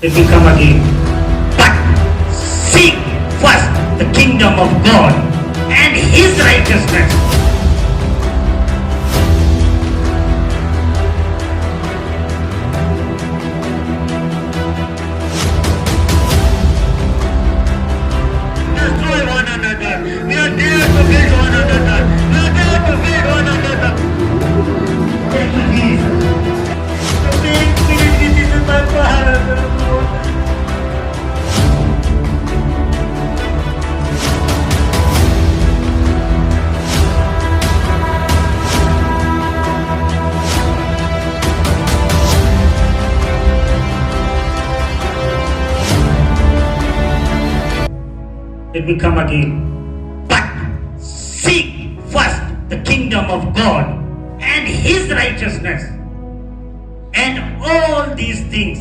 It will come again. But seek first the kingdom of God and His righteousness. Destroy one another. We are there to build one another. We are there to build one another. Thank you, Jesus. The big spirit is in my heart. It will come again. But seek first the kingdom of God and His righteousness, and all these things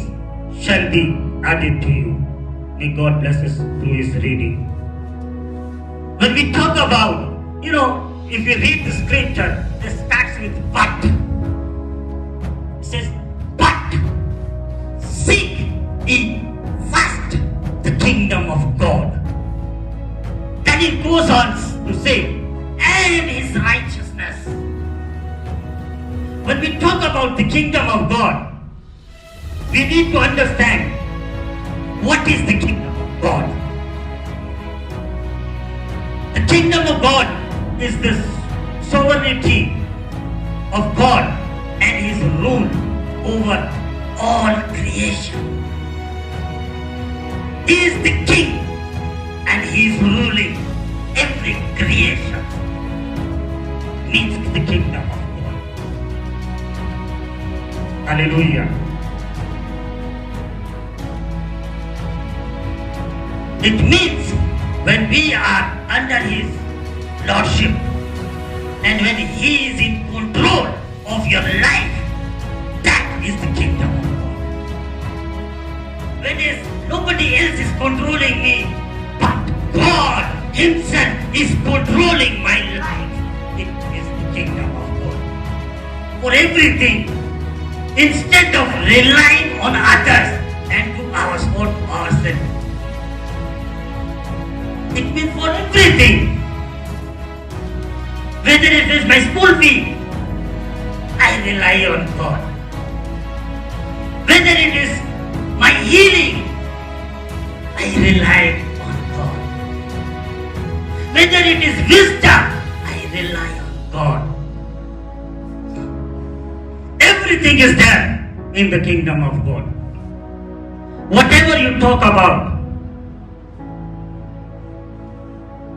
shall be added to you. May God bless us through His reading. When we talk about, if you read the scripture, it starts with but. It says, but seek ye first the kingdom of God. Then it goes on to say, and His righteousness. When we talk about the kingdom of God, we need to understand what is the kingdom of God. The kingdom of God is the sovereignty of God and His rule over all creation. He is the king and He is ruling every creation. Means the kingdom of God. Hallelujah. It means when we are under His lordship and when He is in control of your life, that is the kingdom of God. When nobody else is controlling me, but God Himself is controlling my life, it is the kingdom of God. For everything, instead of relying on others and to ourselves, it means for everything. Whether it is my school fee, I rely on God. Whether it is my healing, I rely on God. Whether it is wisdom, I rely on God. Everything is there in the kingdom of God. Whatever you talk about,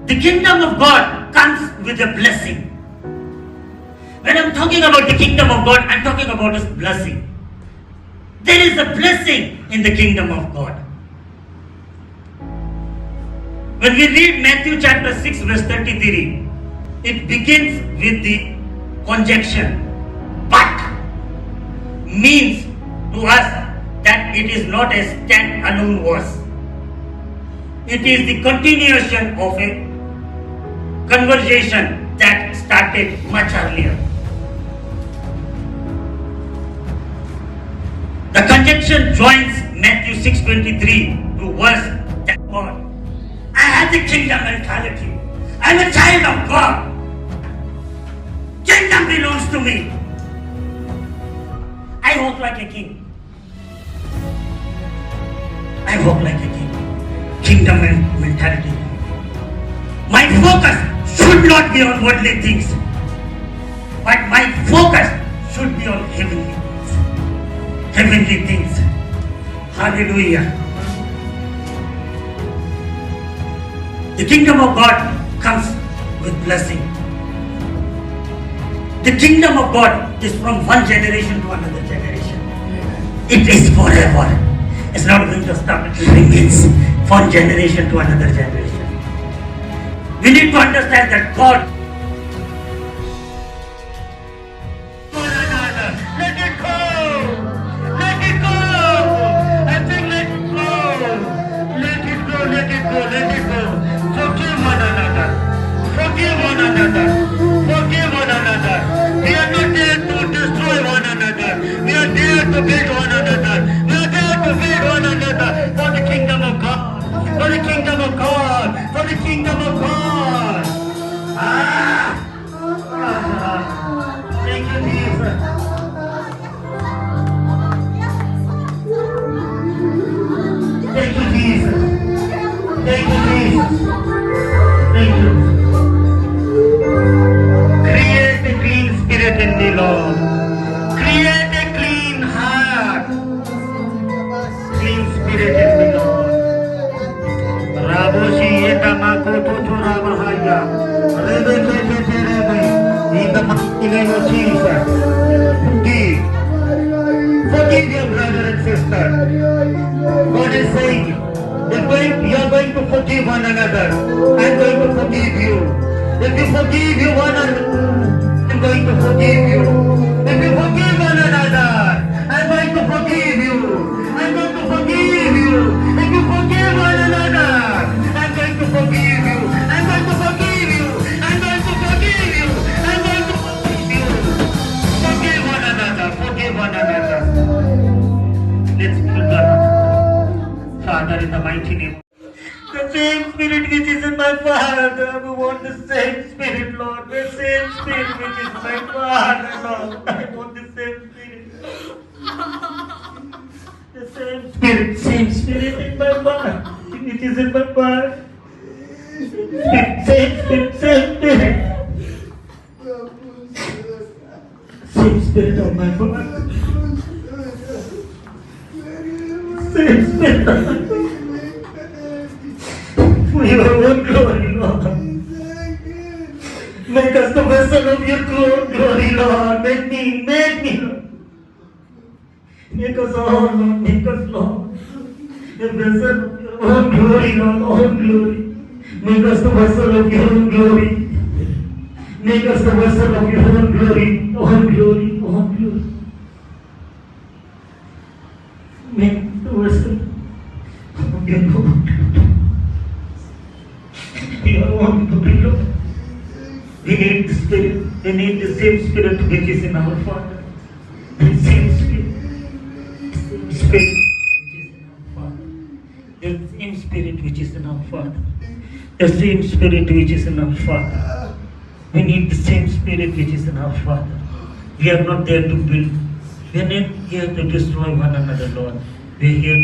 the kingdom of God comes with a blessing. When I'm talking about the kingdom of God, I'm talking about His blessing. There is a blessing in the kingdom of God. When we read Matthew chapter 6 verse 33, it begins with the conjunction but. Means to us that it is not a stand-alone verse. It is the continuation of a conversation that started much earlier. The conjunction joins Matthew 6:23 to verse that God. I have the kingdom mentality. I'm a child of God. Kingdom belongs to me. I walk like a king. I walk like a king. Kingdom mentality. My focus should not be on worldly things, but my focus should be on heavenly things. Heavenly things. Hallelujah. The kingdom of God comes with blessing. The kingdom of God is from one generation to another generation. It is forever. It's not going to stop. It remains from generation to another generation. We need to understand that God. Let it go. Let it go. I think let it go. Let it go. Let it go. Let it go. Forgive one another. Forgive one another. Forgive one another. We are not there to destroy one another. We are there to build one another. We are there to build one another. Thank you, Jesus. Thank you, Jesus. Thank you. Create a clean spirit in me, Lord. Create a clean heart. Clean spirit in me, Lord. Raboshi Yetama Koto Ramahaya. In the mighty name of Jesus. Forgive. Forgive your brother and sister. God is saying, you are going to forgive one another. I am going to forgive you. If you forgive you one another, I am going to forgive you. If you forgive one another, I am going to forgive you. I am going to forgive you. If you forgive one another, I am going to forgive you. I am going to forgive you. I am going to forgive you. I am going to forgive you. Forgive one another. Forgive one another. Let's put God. Father, in the mighty name. The same spirit which is in my Father, we want the same spirit, Lord. The same spirit which is my Father, Lord. I want the same spirit. The same spirit in my Father, which is in my Father. Same spirit. Same spirit of my Father. Same spirit of my Father. For your own glory, Lord. Make us the vessel of your glory, Lord. Make me, Lord. Make us all, Lord. Make us, Lord. The vessel of your own glory, Lord. Own glory. Make us the vessel of your own glory. Make us the vessel of your own glory. Own glory, own glory. Make the vessel of your glory. We are one to be Lord. We need the Spirit. We need the same Spirit which is in our Father. The same Spirit which is in our Father. The same Spirit which is in our Father. The same Spirit which is in our Father. We need the same Spirit which is in our Father. We are not there to build. We are not here to destroy one another, Lord. We are here